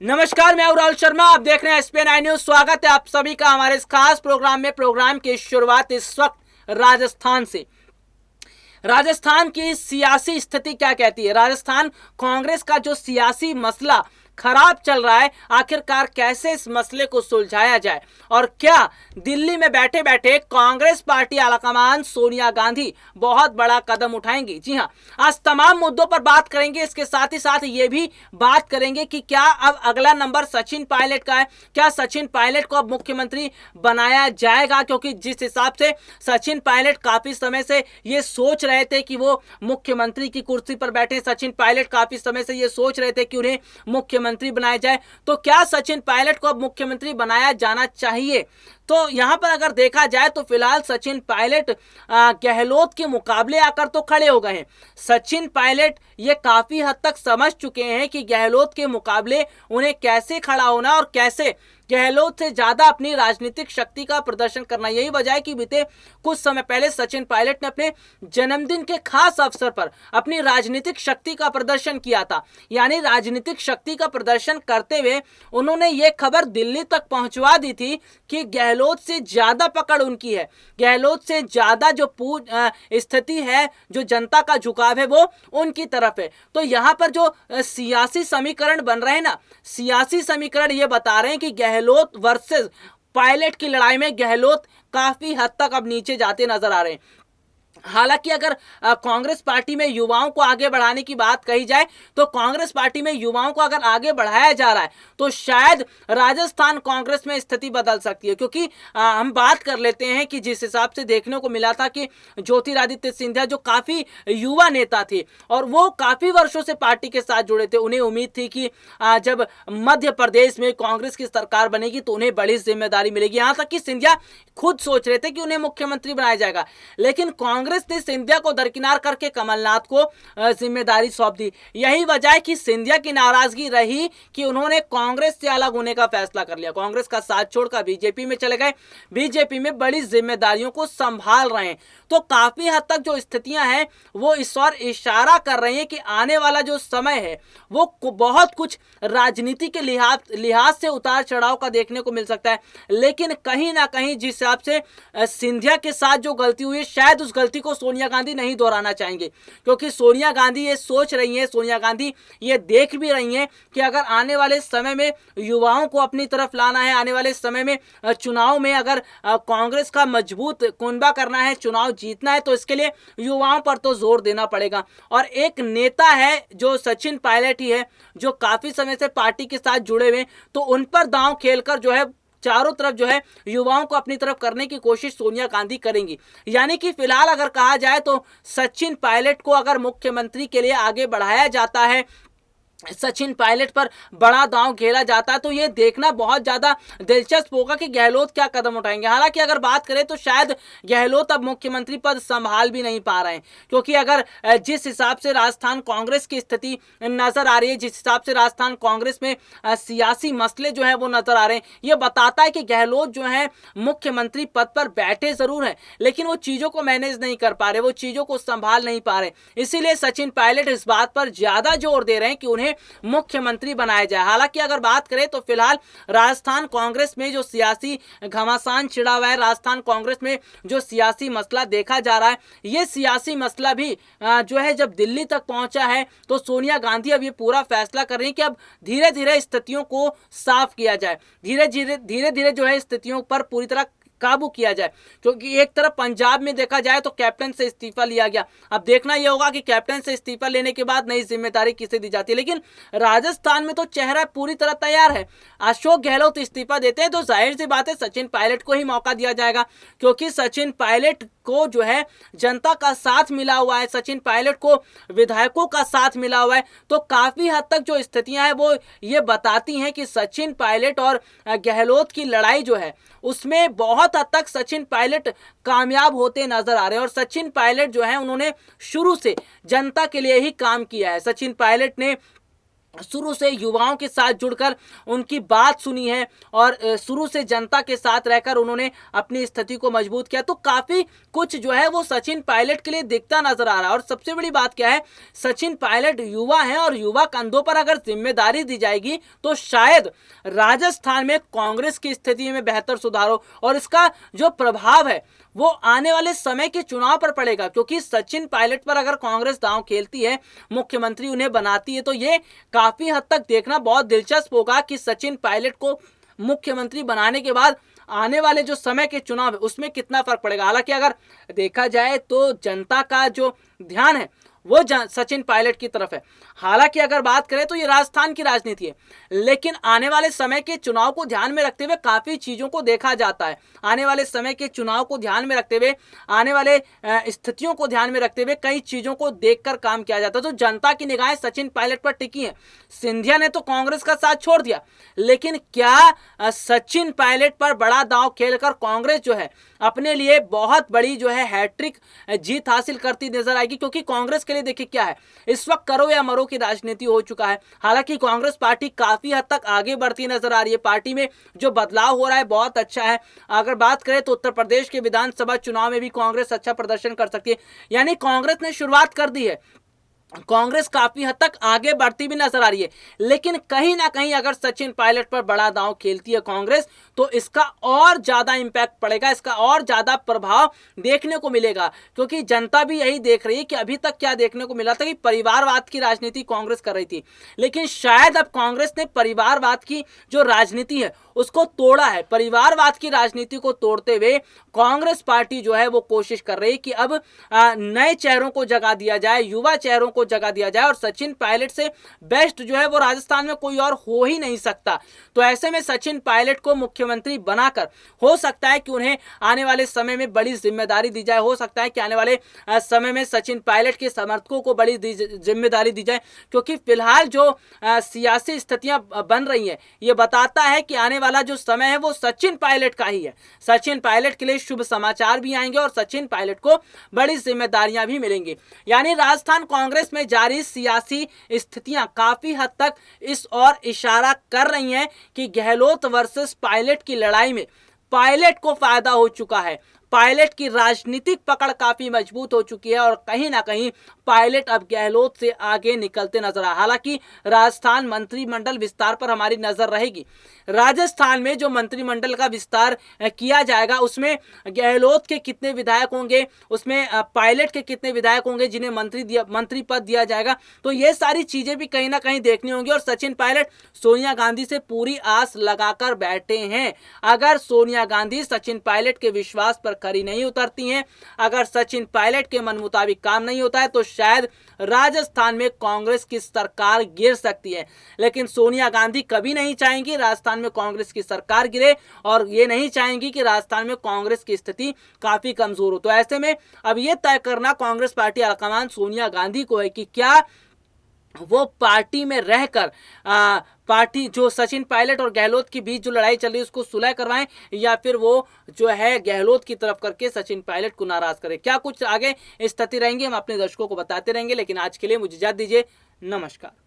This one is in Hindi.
नमस्कार, मैं हूं राहुल शर्मा। आप देख रहे हैं SPN न्यूज। स्वागत है आप सभी का हमारे इस खास प्रोग्राम में। प्रोग्राम की शुरुआत इस वक्त राजस्थान से। राजस्थान की सियासी स्थिति क्या कहती है? राजस्थान कांग्रेस का जो सियासी मसला खराब चल रहा है, आखिरकार कैसे इस मसले को सुलझाया जाए और क्या दिल्ली में बैठे बैठे कांग्रेस पार्टी आलाकमान सोनिया गांधी बहुत बड़ा कदम उठाएंगी? जी हां, आज तमाम मुद्दों पर बात करेंगे। इसके साथ ही साथ ये भी बात करेंगे कि क्या अब अगला नंबर सचिन पायलट का है। क्या सचिन पायलट को अब मुख्यमंत्री बनाया जाएगा? क्योंकि जिस हिसाब से सचिन पायलट काफी समय से ये सोच रहे थे कि वो मुख्यमंत्री की कुर्सी पर बैठे, सचिन पायलट काफी समय से ये सोच रहे थे कि उन्हें मुख्यमंत्री बनाया जाए, तो क्या सचिन पायलट को अब मुख्यमंत्री बनाया जाना चाहिए? तो यहां पर अगर देखा जाए तो फिलहाल सचिन पायलट गहलोत के मुकाबले आकर तो खड़े हो गए हैं। सचिन पायलट ये काफी हद तक समझ चुके हैं कि गहलोत के मुकाबले उन्हें कैसे खड़ा होना और कैसे गहलोत से ज्यादा अपनी राजनीतिक शक्ति का प्रदर्शन करना। यही वजह है कि बीते कुछ समय पहले सचिन पायलट ने अपने जन्मदिन के खास अवसर पर अपनी राजनीतिक शक्ति का प्रदर्शन किया था। यानी राजनीतिक शक्ति का प्रदर्शन करते हुए उन्होंने ये खबर दिल्ली तक पहुंचवा दी थी कि गहलोत से ज्यादा पकड़ उनकी है, गहलोत से ज्यादा जो स्थिति है, जो जनता का झुकाव है वो उनकी तरफ है। तो यहां पर जो सियासी समीकरण बन रहे हैं ना, सियासी समीकरण ये बता रहे हैं कि गहलोत वर्सेस पायलट की लड़ाई में गहलोत काफी हद तक अब नीचे जाते नजर आ रहे हैं। हालांकि अगर कांग्रेस पार्टी में युवाओं को आगे बढ़ाने की बात कही जाए तो कांग्रेस पार्टी में युवाओं को अगर आगे बढ़ाया जा रहा है तो शायद राजस्थान कांग्रेस में स्थिति बदल सकती है। क्योंकि हम बात कर लेते हैं कि जिस हिसाब से देखने को मिला था कि ज्योतिरादित्य सिंधिया जो काफी युवा नेता थे और वो काफी वर्षों से पार्टी के साथ जुड़े थे, उन्हें उम्मीद थी कि जब मध्य प्रदेश में कांग्रेस की सरकार बनेगी तो उन्हें बड़ी जिम्मेदारी मिलेगी। यहां तक कि सिंधिया खुद सोच रहे थे कि उन्हें मुख्यमंत्री बनाया जाएगा, लेकिन कांग्रेस ने सिंधिया को दरकिनार करके कमलनाथ को जिम्मेदारी सौंप दी। यही वजह है कि सिंधिया की नाराजगी रही कि उन्होंने कांग्रेस से अलग होने का फैसला कर लिया, कांग्रेस का साथ छोड़कर बीजेपी में चले गए, बीजेपी में बड़ी जिम्मेदारियों को संभाल रहे हैं। तो काफी हद तक जो स्थितियां हैं वो इस ओर इशारा कर रही हैं कि आने वाला जो समय है वो बहुत कुछ राजनीति के लिहाज से उतार चढ़ाव का देखने को मिल सकता है। लेकिन कहीं ना कहीं जिस हिसाब से सिंधिया के साथ जो गलती हुई है, शायद उस गलती को सोनिया गांधी नहीं दोहराना चाहेंगे। क्योंकि सोनिया गांधी ये सोच रही हैं, सोनिया गांधी ये देख भी रही हैं कि अगर आने वाले समय में युवाओं को अपनी तरफ लाना है, आने वाले समय में चुनाव में अगर कांग्रेस का मजबूत कुनबा करना है, चुनाव जीतना है, तो इसके लिए युवाओं पर तो जोर देना पड़ेगा। और एक नेता है जो सचिन पायलट ही है, जो काफी समय से पार्टी के साथ जुड़े हुए, तो उन पर दांव खेलकर जो है चारों तरफ जो है युवाओं को अपनी तरफ करने की कोशिश सोनिया गांधी करेंगी। यानी कि फिलहाल अगर कहा जाए तो सचिन पायलट को अगर मुख्यमंत्री के लिए आगे बढ़ाया जाता है, सचिन पायलट पर बड़ा दांव खेला जाता है, तो ये देखना बहुत ज्यादा दिलचस्प होगा कि गहलोत क्या कदम उठाएंगे। हालांकि अगर बात करें तो शायद गहलोत अब मुख्यमंत्री पद संभाल भी नहीं पा रहे हैं, क्योंकि अगर जिस हिसाब से राजस्थान कांग्रेस की स्थिति नजर आ रही है, जिस हिसाब से राजस्थान कांग्रेस में सियासी मसले जो है वो नजर आ रहे हैं, ये बताता है कि गहलोत जो है मुख्यमंत्री पद पर बैठे जरूर हैं, लेकिन वो चीजों को मैनेज नहीं कर पा रहे, वो चीजों को संभाल नहीं पा रहे। इसीलिए सचिन पायलट इस बात पर ज्यादा जोर दे रहे हैं कि उन्हें मुख्यमंत्री बनाया जाए। हालांकि अगर बात करें तो फिलहाल राजस्थान कांग्रेस में जो सियासी घमासान छिड़ा हुआ है, राजस्थान कांग्रेस में जो सियासी मसला देखा जा रहा है, ये सियासी मसला भी जो है जब दिल्ली तक पहुंचा है तो सोनिया गांधी अब ये पूरा फैसला कर रही है कि अब धीरे धीरे स्थितियों को साफ किया जाए, धीरे धीरे जो है स्थितियों पर पूरी तरह काबू किया जाए। क्योंकि एक तरफ पंजाब में देखा जाए तो कैप्टन से इस्तीफा लिया गया, अब देखना यह होगा कि कैप्टन से इस्तीफा लेने के बाद नई जिम्मेदारी किसे दी जाती है। लेकिन राजस्थान में तो चेहरा पूरी तरह तैयार है, अशोक गहलोत इस्तीफा देते हैं तो जाहिर सी बात है सचिन पायलट को ही मौका दिया जाएगा, क्योंकि सचिन पायलट को जो है जनता का साथ मिला हुआ है, सचिन पायलट को विधायकों का साथ मिला हुआ है। तो काफी हद तक जो स्थितियां हैं वो ये बताती हैं कि सचिन पायलट और गहलोत की लड़ाई जो है उसमें बहुत हद तक सचिन पायलट कामयाब होते नजर आ रहे हैं। और सचिन पायलट जो है उन्होंने शुरू से जनता के लिए ही काम किया है। सचिन पायलट ने शुरू से युवाओं के साथ जुड़कर उनकी बात सुनी है और शुरू से जनता के साथ रहकर उन्होंने अपनी स्थिति को मजबूत किया। तो काफ़ी कुछ जो है वो सचिन पायलट के लिए दिखता नजर आ रहा है। और सबसे बड़ी बात क्या है, सचिन पायलट युवा हैं और युवा कंधों पर अगर जिम्मेदारी दी जाएगी तो शायद राजस्थान में कांग्रेस की स्थिति में बेहतर सुधार हो। और इसका जो प्रभाव है वो आने वाले समय के चुनाव पर पड़ेगा, क्योंकि सचिन पायलट पर अगर कांग्रेस दांव खेलती है, मुख्यमंत्री उन्हें बनाती है, तो ये काफी हद तक देखना बहुत दिलचस्प होगा कि सचिन पायलट को मुख्यमंत्री बनाने के बाद आने वाले जो समय के चुनाव है उसमें कितना फर्क पड़ेगा। हालांकि अगर देखा जाए तो जनता का जो ध्यान है वो सचिन पायलट की तरफ है। हालांकि अगर बात करें तो ये राजस्थान की राजनीति है, लेकिन आने वाले समय के चुनाव को ध्यान में रखते हुए काफी चीजों को देखा जाता है। आने वाले समय के चुनाव को ध्यान में रखते हुए, आने वाले स्थितियों को ध्यान में रखते हुए कई चीजों को देखकर काम किया जाता है। तो जनता की निगाहें सचिन पायलट पर टिकी है। सिंधिया ने तो कांग्रेस का साथ छोड़ दिया, लेकिन क्या सचिन पायलट पर बड़ा दांव खेलकर कांग्रेस जो है अपने लिए बहुत बड़ी जो है हैट्रिक जीत हासिल करती नजर आएगी? क्योंकि कांग्रेस के लिए देखिए क्या है, इस वक्त करो या मरो की राजनीति हो चुका है। हालांकि कांग्रेस पार्टी काफी हद तक आगे बढ़ती नजर आ रही है। पार्टी में जो बदलाव हो रहा है बहुत अच्छा है। अगर बात करें तो उत्तर प्रदेश के विधानसभा चुनाव में भी कांग्रेस अच्छा प्रदर्शन कर सकती है। यानी कांग्रेस ने शुरुआत कर दी है, कांग्रेस काफी हद तक आगे बढ़ती भी नजर आ रही है। लेकिन कहीं ना कहीं अगर सचिन पायलट पर बड़ा दांव खेलती है कांग्रेस, तो इसका और ज्यादा इंपैक्ट पड़ेगा, इसका और ज्यादा प्रभाव देखने को मिलेगा। क्योंकि जनता भी यही देख रही है कि अभी तक क्या देखने को मिला था कि परिवारवाद की राजनीति कांग्रेस कर रही थी, लेकिन शायद अब कांग्रेस ने परिवारवाद की जो राजनीति है उसको तोड़ा है। परिवारवाद की राजनीति को तोड़ते हुए कांग्रेस पार्टी जो है वो कोशिश कर रही है कि अब नए चेहरों को जगह दिया जाए, युवा चेहरों को जगह दिया जाए। और सचिन पायलट से बेस्ट जो है वो राजस्थान में कोई और हो ही नहीं सकता। तो ऐसे में सचिन पायलट को मुख्यमंत्री बनाकर हो सकता है कि उन्हें आने वाले समय में बड़ी जिम्मेदारी दी जाए। हो सकता है कि आने वाले समय में सचिन पायलट के समर्थकों को बड़ी जिम्मेदारी दी जाए। क्योंकि फिलहाल जो सियासी स्थितियां बन रही हैं ये बताता है कि आने वाला जो समय है वो सचिन पायलट का ही है। सचिन पायलट के लिए शुभ समाचार भी आएंगे और सचिन पायलट को बड़ी जिम्मेदारियां भी मिलेंगी। यानी राजस्थान कांग्रेस में जारी सियासी स्थितियां काफी हद तक इस ओर इशारा कर रही हैं कि गहलोत वर्सेस पायलट की लड़ाई में पायलट को फायदा हो चुका है। पायलट की राजनीतिक पकड़ काफी मजबूत हो चुकी है और कहीं ना कहीं पायलट अब गहलोत से आगे निकलते नजर आ। हालांकि राजस्थान मंत्रिमंडल विस्तार पर हमारी नजर रहेगी। राजस्थान में जो मंत्रिमंडल का विस्तार किया जाएगा उसमें गहलोत के कितने विधायक होंगे, उसमें पायलट के कितने विधायक होंगे जिन्हें मंत्री पद दिया जाएगा, तो ये सारी चीजें भी कहीं ना कहीं देखनी होंगी। और सचिन पायलट सोनिया गांधी से पूरी आस लगाकर बैठे हैं। अगर सोनिया गांधी सचिन पायलट के विश्वास पर खरी नहीं उतरती हैं, अगर सचिन पायलट के मन मुताबिक काम नहीं होता है, तो शायद राजस्थान में कांग्रेस की सरकार गिर सकती है। लेकिन सोनिया गांधी कभी नहीं चाहेंगी राजस्थान में कांग्रेस की सरकार गिरे और ये नहीं चाहेंगी कि राजस्थान में कांग्रेस की स्थिति काफी कमजोर हो। तो ऐसे में अब ये तय करना कांग्रेस पार्टी हाईकमान सोनिया गांधी को है कि क्या वो पार्टी में रहकर पार्टी जो सचिन पायलट और गहलोत के बीच जो लड़ाई चल रही है उसको सुलह करवाएं, या फिर वो जो है गहलोत की तरफ करके सचिन पायलट को नाराज करें। क्या कुछ आगे स्थिति रहेंगी हम अपने दर्शकों को बताते रहेंगे, लेकिन आज के लिए मुझे इजाजत दीजिए। नमस्कार।